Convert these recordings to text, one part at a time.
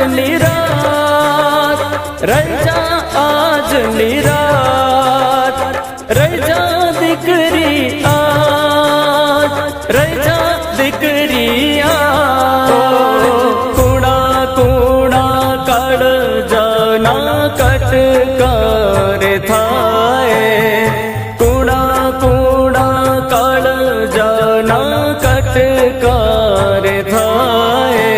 આજની રાત, રહી જા આજની રાત, રહી જા દીકરી આજ, રહી જા દીકરી આજ. કુડા કુડા કાળજાના કટકાર થાય, કુડા કુડા કાળજાના કટકાર થાય.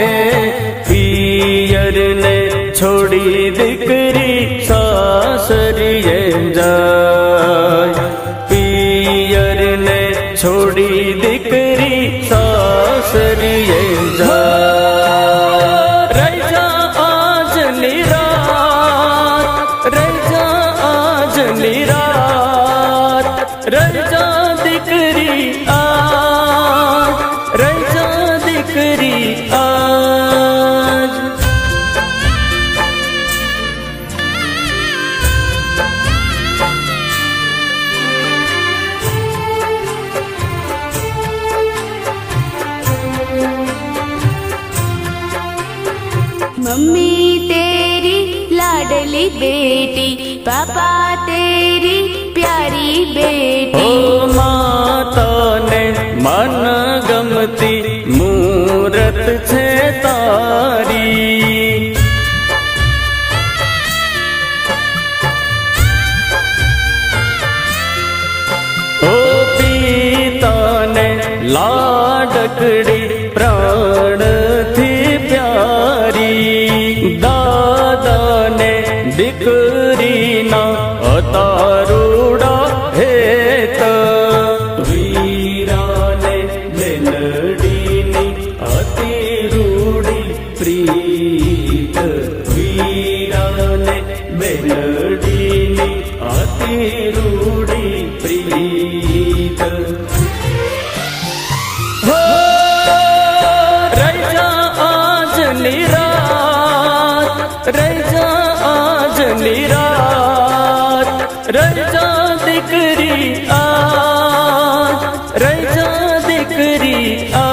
પિયરને છોડી દીકરી સાસરીએ જાય, પિયરને છોડી દીકરી સાસરીએ જાય. રહી જા આજની રાત, રહી જા આજની રાત, રહી જા દીકરી આજ, રહી જા દીકરી આજ. मम्मी तेरी लाडली बेटी, पापा तेरी प्यारी बेटी. ઓ માતાને મન ગમતી મૂરત છે તારી, ઓ પિતાને લાડકડી પ્રાણથી પ્યારી, દાદાને દીકરીના અતારુડા હેત, વીરાને મેલડીની અતિ રૂડી પ્રીત, વીરાને મેલડીની અતિ રૂડી પ્રીત. હો રહી જા આજની રાત, રહી જા આજની રાત, રહી જા દીકરી આજ, રહી જા દીકરી આજ.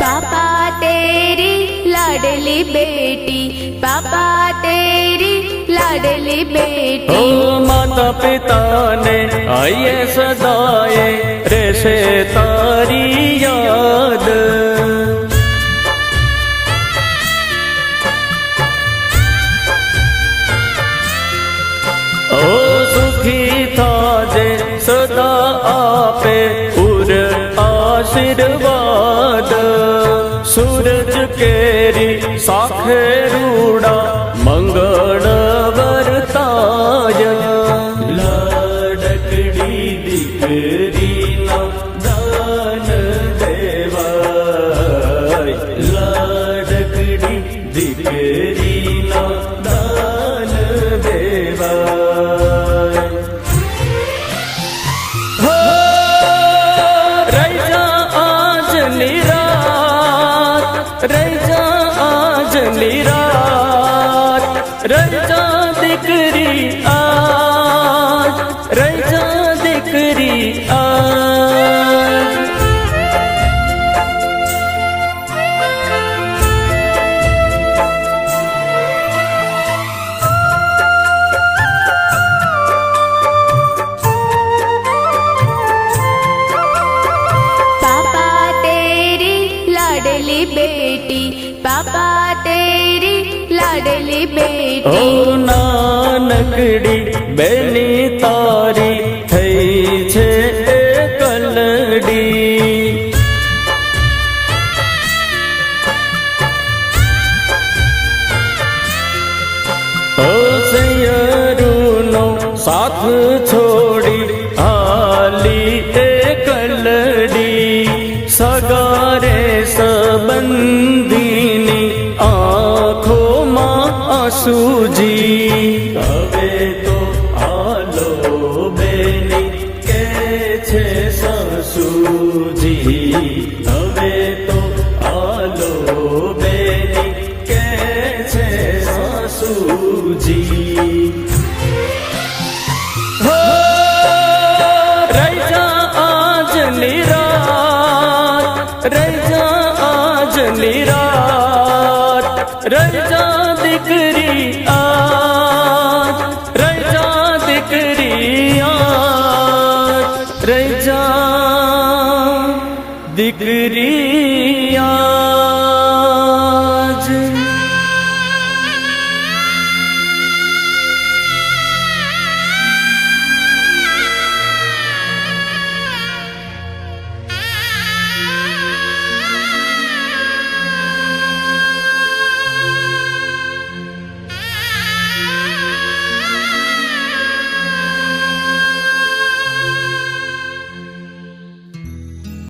पापा तेरी लाडली बेटी, पापा तेरी लाडली ઓ बेटी. માતા પિતાને આયે સદાયે રહેશે તારી યાદ, ઓ સુખી થાજે સદા આપે ઉર આશીર્વાદ. સૂરજ કેરી સાખે રૂડા મંગળ વર્તાય, લાડકડી દીકરીના દાન દેવાય, લાડકડી દીકરીના દાન દેવાય. હો રહી જા આજની રાત, રહી જા આજની રાત, રહી જા દીકરી આજ, રહી જા દીકરી આજ. पापा तेरी लाडली बेटी, पापा तेरी लाडली ઓ बेटी. નાનકડી બેની તારી થઈ છે એકલડી, ઓ સૈયરુનો સાથ છોડી હાલી એકલડી, સગારે સંબંધીની આંખોમાં આંસુજી. હવે તો આલો બેની કે છે સાસુજી, હવે તો આલો બેની રજા દીકરી આજ, રજા દીકરી આજ, રજા દીકરી આજ.